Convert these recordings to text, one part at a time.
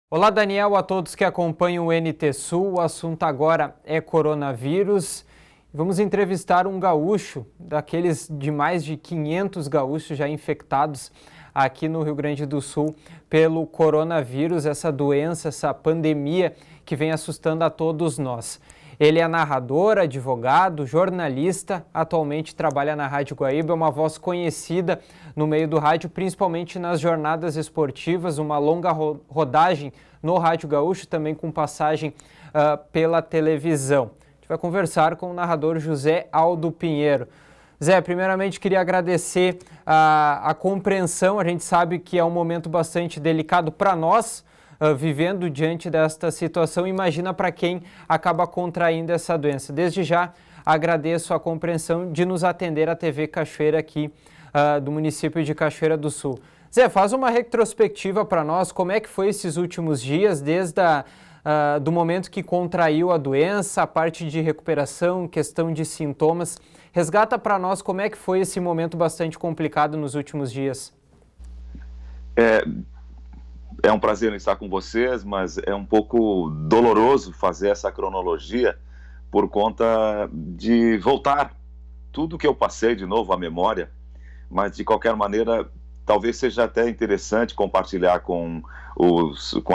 Olá, Daniel, a todos que acompanham o NT Sul. O assunto agora é coronavírus. Vamos entrevistar um gaúcho, daqueles de mais de 500 gaúchos já infectados aqui no Rio Grande do Sul pelo coronavírus, essa doença, essa pandemia que vem assustando a todos nós. Ele é narrador, advogado, jornalista, atualmente trabalha na Rádio Guaíba, é uma voz conhecida no meio do rádio, principalmente nas jornadas esportivas, uma longa rodagem no Rádio Gaúcho, também com passagem pela televisão. A gente vai conversar com o narrador José Aldo Pinheiro. Zé, primeiramente queria agradecer a compreensão, a gente sabe que é um momento bastante delicado para nós, vivendo diante desta situação, imagina para quem acaba contraindo essa doença. Desde já agradeço a compreensão de nos atender à TV Cachoeira aqui do município de Cachoeira do Sul. Zé, faz uma retrospectiva para nós, como é que foi esses últimos dias, desde do momento que contraiu a doença, a parte de recuperação, questão de sintomas. Resgata para nós como é que foi esse momento bastante complicado nos últimos dias. É um prazer estar com vocês, mas é um pouco doloroso fazer essa cronologia por conta de voltar tudo que eu passei de novo à memória, mas de qualquer maneira talvez seja até interessante compartilhar com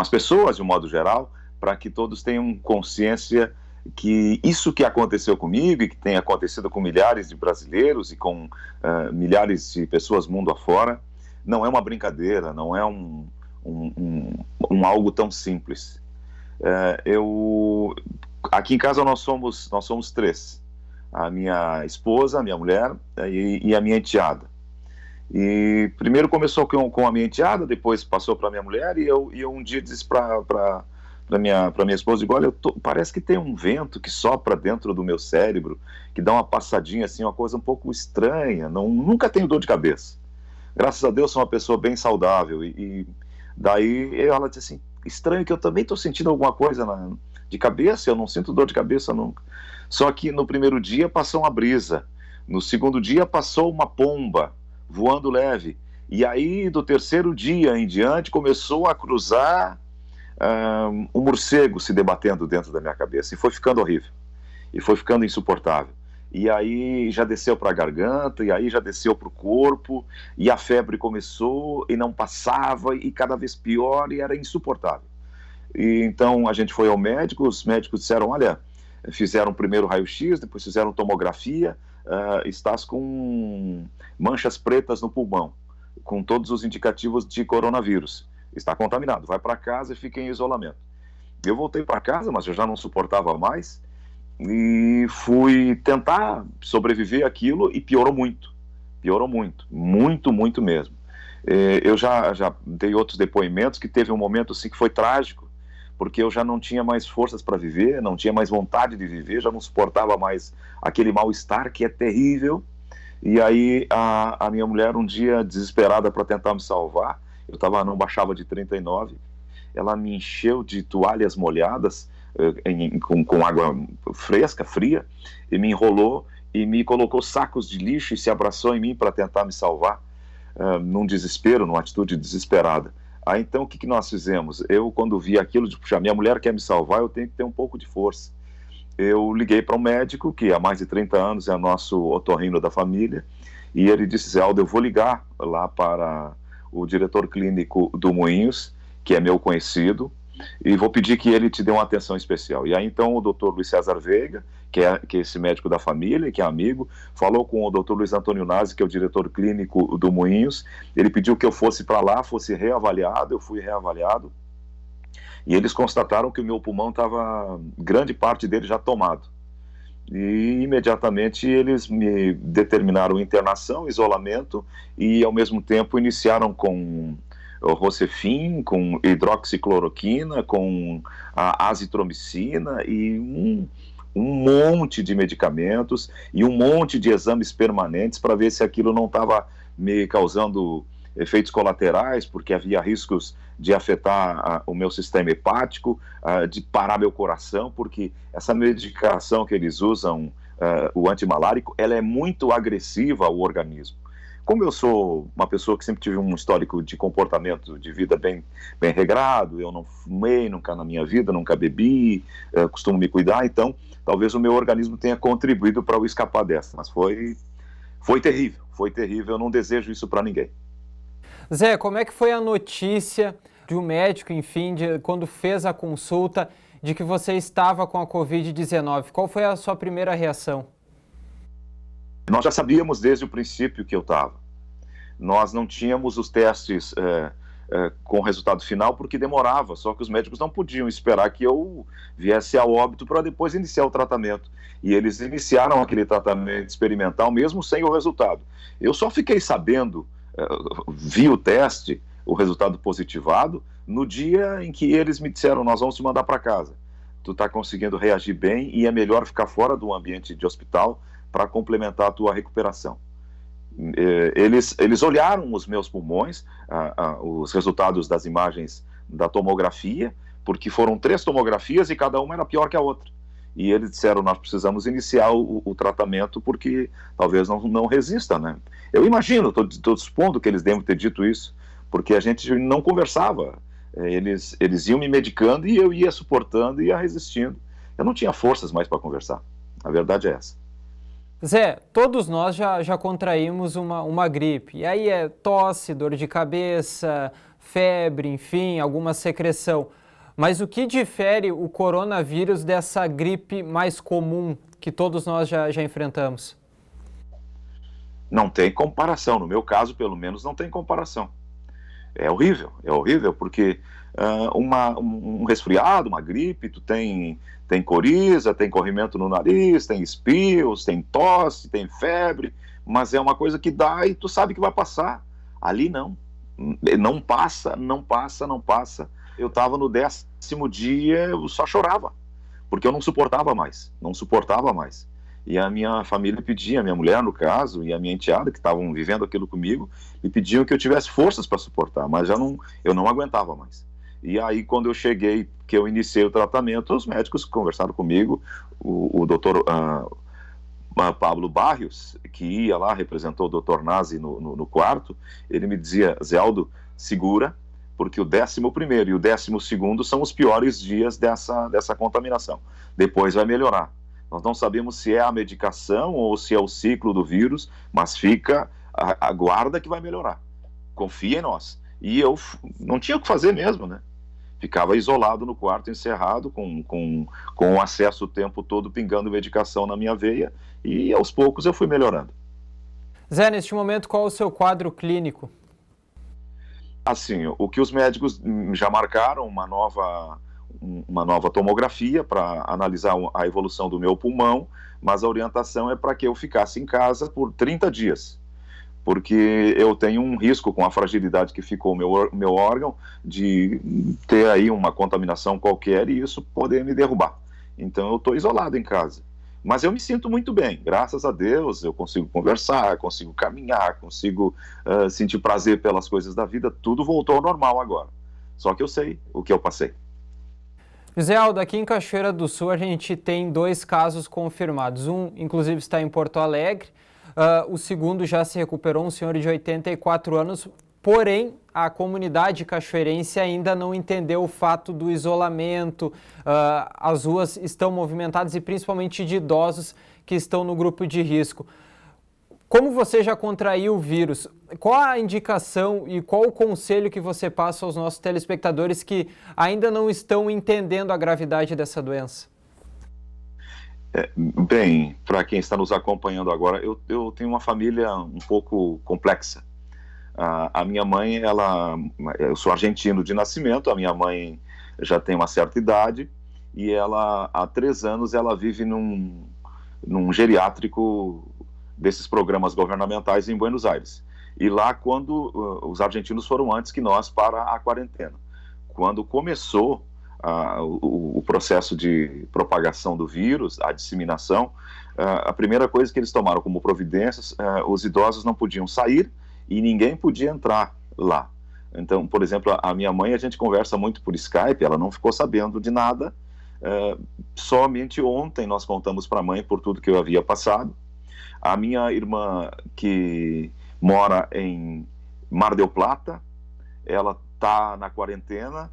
as pessoas de um modo geral, para que todos tenham consciência que isso que aconteceu comigo e que tem acontecido com milhares de brasileiros e com milhares de pessoas mundo afora, não é uma brincadeira, não é um algo tão simples. Aqui em casa nós somos três: a minha esposa, a minha mulher e a minha enteada. E primeiro começou com a minha enteada, depois passou para a minha mulher, e eu um dia disse para minha esposa, olha, parece que tem um vento que sopra dentro do meu cérebro, que dá uma passadinha assim, uma coisa um pouco estranha, nunca tenho dor de cabeça. Graças a Deus sou uma pessoa bem saudável, e daí ela disse assim, estranho que eu também estou sentindo alguma coisa de cabeça, eu não sinto dor de cabeça nunca. Só que no primeiro dia passou uma brisa, no segundo dia passou uma pomba voando leve, e aí do terceiro dia em diante começou a cruzar um morcego se debatendo dentro da minha cabeça, e foi ficando horrível, e foi ficando insuportável. E aí já desceu para a garganta, e aí já desceu para o corpo, e a febre começou, e não passava, e cada vez pior, e era insuportável. E então a gente foi ao médico, os médicos disseram, olha, fizeram primeiro raio-x, depois fizeram tomografia, estás com manchas pretas no pulmão, com todos os indicativos de coronavírus, está contaminado, vai para casa e fica em isolamento. Eu voltei para casa, mas eu já não suportava mais, e fui tentar sobreviver àquilo, e piorou muito, muito mesmo. Eu já dei outros depoimentos que teve um momento assim que foi trágico, porque eu já não tinha mais forças para viver, não tinha mais vontade de viver, já não suportava mais aquele mal-estar que é terrível. E aí a minha mulher, um dia desesperada para tentar me salvar, não baixava de 39, ela me encheu de toalhas molhadas, com água fresca, fria, e me enrolou e me colocou sacos de lixo e se abraçou em mim para tentar me salvar, num desespero, numa atitude desesperada. Aí então o que nós fizemos? Eu, quando vi aquilo, de puxa, minha mulher quer me salvar, eu tenho que ter um pouco de força. Eu liguei para um médico que há mais de 30 anos é nosso otorrino da família, e ele disse, Zé Aldo, eu vou ligar lá para o diretor clínico do Moinhos, que é meu conhecido, e vou pedir que ele te dê uma atenção especial. E aí então o Dr. Luiz César Veiga, que é esse médico da família, que é amigo, falou com o Dr. Luiz Antônio Nazi, que é o diretor clínico do Moinhos. Ele pediu que eu fosse para lá, fosse reavaliado, eu fui reavaliado, e eles constataram que o meu pulmão estava, grande parte dele já tomado. E imediatamente eles me determinaram internação, isolamento, e ao mesmo tempo iniciaram com Rocefin, com hidroxicloroquina, com a azitromicina e um monte de medicamentos e um monte de exames permanentes para ver se aquilo não estava me causando efeitos colaterais, porque havia riscos de afetar o meu sistema hepático, de parar meu coração, porque essa medicação que eles usam, o antimalárico, ela é muito agressiva ao organismo. como eu sou uma pessoa que sempre tive um histórico de comportamento de vida bem regrado, eu não fumei nunca na minha vida, nunca bebi, costumo me cuidar, então talvez o meu organismo tenha contribuído para eu escapar dessa, mas foi terrível, eu não desejo isso para ninguém. Zé, como é que foi a notícia de um médico, enfim, quando fez a consulta, de que você estava com a Covid-19? Qual foi a sua primeira reação? Nós já sabíamos desde o princípio que eu estava. Nós não tínhamos os testes com resultado final porque demorava, só que os médicos não podiam esperar que eu viesse a óbito para depois iniciar o tratamento. E eles iniciaram aquele tratamento experimental mesmo sem o resultado. Eu só fiquei sabendo, vi o teste, o resultado positivado, no dia em que eles me disseram: nós vamos te mandar para casa. Tu está conseguindo reagir bem e é melhor ficar fora do ambiente de hospital para complementar a tua recuperação. Eles olharam os meus pulmões, os resultados das imagens da tomografia, porque foram 3 tomografias e cada uma era pior que a outra. E eles disseram: nós precisamos iniciar o tratamento porque talvez não resista, né? Eu imagino, estou supondo que eles devem ter dito isso, porque a gente não conversava. Eles iam me medicando e eu ia suportando e ia resistindo. Eu não tinha forças mais para conversar. A verdade é essa. Zé, todos nós já contraímos uma gripe, e aí é tosse, dor de cabeça, febre, enfim, alguma secreção. Mas o que difere o coronavírus dessa gripe mais comum que todos nós já enfrentamos? Não tem comparação, no meu caso, pelo menos, não tem comparação. É horrível, porque um resfriado, uma gripe, tu tem coriza, tem corrimento no nariz, tem espios, tem tosse, tem febre, mas é uma coisa que dá e tu sabe que vai passar. Ali não passa. Eu estava no 10º dia, eu só chorava, porque eu não suportava mais. E a minha família pedia, a minha mulher no caso, e a minha enteada, que estavam vivendo aquilo comigo, me pediam que eu tivesse forças para suportar, mas eu não aguentava mais. E aí, quando eu cheguei, que eu iniciei o tratamento, os médicos conversaram comigo, o doutor Pablo Barrios, que ia lá, representou o doutor Nazi no quarto, ele me dizia: Zé Aldo, segura, porque o 11º e o 12º são os piores dias dessa contaminação. Depois vai melhorar. Nós não sabemos se é a medicação ou se é o ciclo do vírus, mas aguarda que vai melhorar. Confia em nós. E eu não tinha o que fazer mesmo, né? Ficava isolado no quarto, encerrado, com o acesso o tempo todo, pingando medicação na minha veia, e aos poucos eu fui melhorando. Zé, neste momento, qual é o seu quadro clínico? Assim, o que os médicos já marcaram, uma nova tomografia para analisar a evolução do meu pulmão, mas a orientação é para que eu ficasse em casa por 30 dias, porque eu tenho um risco com a fragilidade que ficou o meu órgão de ter aí uma contaminação qualquer e isso poder me derrubar. Então eu estou isolado em casa. Mas eu me sinto muito bem, graças a Deus, eu consigo conversar, consigo caminhar, consigo sentir prazer pelas coisas da vida, tudo voltou ao normal agora. Só que eu sei o que eu passei. José Aldo, aqui em Cachoeira do Sul a gente tem 2 casos confirmados. Um, inclusive, está em Porto Alegre. O segundo já se recuperou, um senhor de 84 anos. Porém, a comunidade cachoeirense ainda não entendeu o fato do isolamento. As ruas estão movimentadas e principalmente de idosos que estão no grupo de risco. Como você já contraiu o vírus, qual a indicação e qual o conselho que você passa aos nossos telespectadores que ainda não estão entendendo a gravidade dessa doença? Bem, para quem está nos acompanhando agora, eu tenho uma família um pouco complexa. A minha mãe, eu sou argentino de nascimento, a minha mãe já tem uma certa idade e ela, há 3 anos, ela vive num geriátrico desses programas governamentais em Buenos Aires. E lá, quando os argentinos foram antes que nós para a quarentena. Quando começou o processo de propagação do vírus, a disseminação, a primeira coisa que eles tomaram como providências, os idosos não podiam sair e ninguém podia entrar lá. Então, por exemplo, a minha mãe, a gente conversa muito por Skype, ela não ficou sabendo de nada, somente ontem nós contamos para a mãe por tudo que eu havia passado. A minha irmã, que mora em Mar del Plata, ela está na quarentena,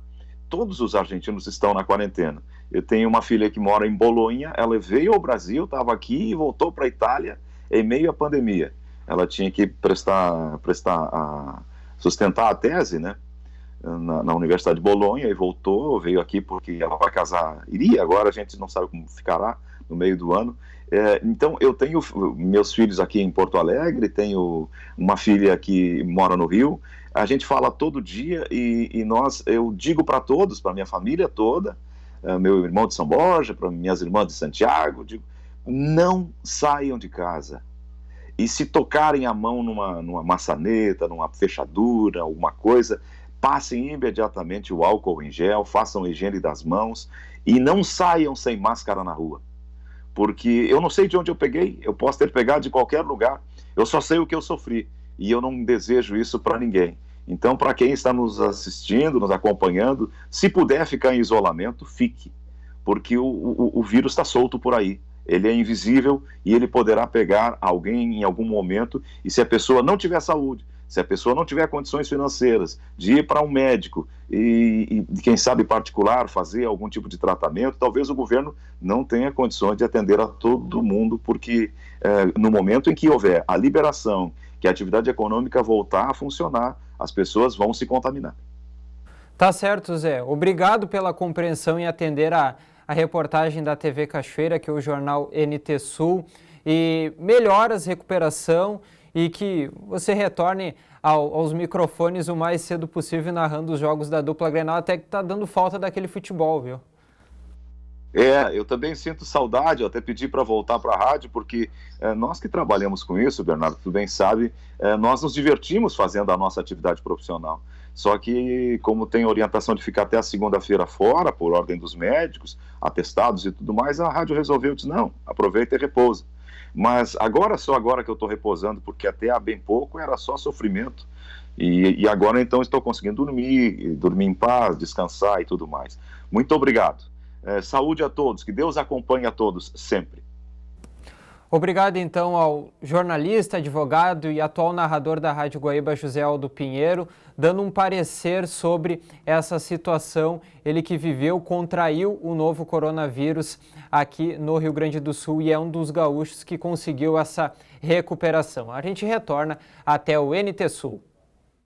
todos os argentinos estão na quarentena. Eu tenho uma filha que mora em Bolonha, ela veio ao Brasil, estava aqui e voltou para a Itália em meio à pandemia. Ela tinha que sustentar a tese, né, na Universidade de Bolonha, e voltou, veio aqui porque ela vai casar, agora a gente não sabe como ficará no meio do ano. Então eu tenho meus filhos aqui em Porto Alegre, tenho uma filha que mora no Rio, a gente fala todo dia eu digo para todos, para minha família toda, meu irmão de São Borja, para minhas irmãs de Santiago, digo, não saiam de casa. E se tocarem a mão numa maçaneta, numa fechadura, alguma coisa, passem imediatamente o álcool em gel, façam a higiene das mãos e não saiam sem máscara na rua. Porque eu não sei de onde eu peguei, eu posso ter pegado de qualquer lugar, eu só sei o que eu sofri e eu não desejo isso para ninguém. Então, para quem está nos assistindo, nos acompanhando, se puder ficar em isolamento, fique, porque o vírus está solto por aí. Ele é invisível e ele poderá pegar alguém em algum momento, e se a pessoa não tiver saúde, se a pessoa não tiver condições financeiras de ir para um médico e quem sabe particular, fazer algum tipo de tratamento, talvez o governo não tenha condições de atender a todo mundo, porque no momento em que houver a liberação, que a atividade econômica voltar a funcionar, as pessoas vão se contaminar. Tá certo, Zé. Obrigado pela compreensão em atender a reportagem da TV Cachoeira, que é o jornal NT Sul, e melhoras, recuperação e que você retorne aos microfones o mais cedo possível narrando os jogos da dupla Grenal, até que tá dando falta daquele futebol, viu? Eu também sinto saudade, eu até pedi para voltar para a rádio, porque nós que trabalhamos com isso, Bernardo, tu bem sabe, nós nos divertimos fazendo a nossa atividade profissional. Só que, como tem orientação de ficar até a segunda-feira fora, por ordem dos médicos, atestados e tudo mais, a rádio resolveu, disse, não, aproveita e repousa. Mas só agora que eu estou repousando, porque até há bem pouco era só sofrimento. E agora, então, estou conseguindo dormir em paz, descansar e tudo mais. Muito obrigado. Saúde a todos, que Deus acompanhe a todos sempre. Obrigado, então, ao jornalista, advogado e atual narrador da Rádio Guaíba, José Aldo Pinheiro, dando um parecer sobre essa situação. Ele que contraiu o novo coronavírus aqui no Rio Grande do Sul e é um dos gaúchos que conseguiu essa recuperação. A gente retorna até o NT Sul.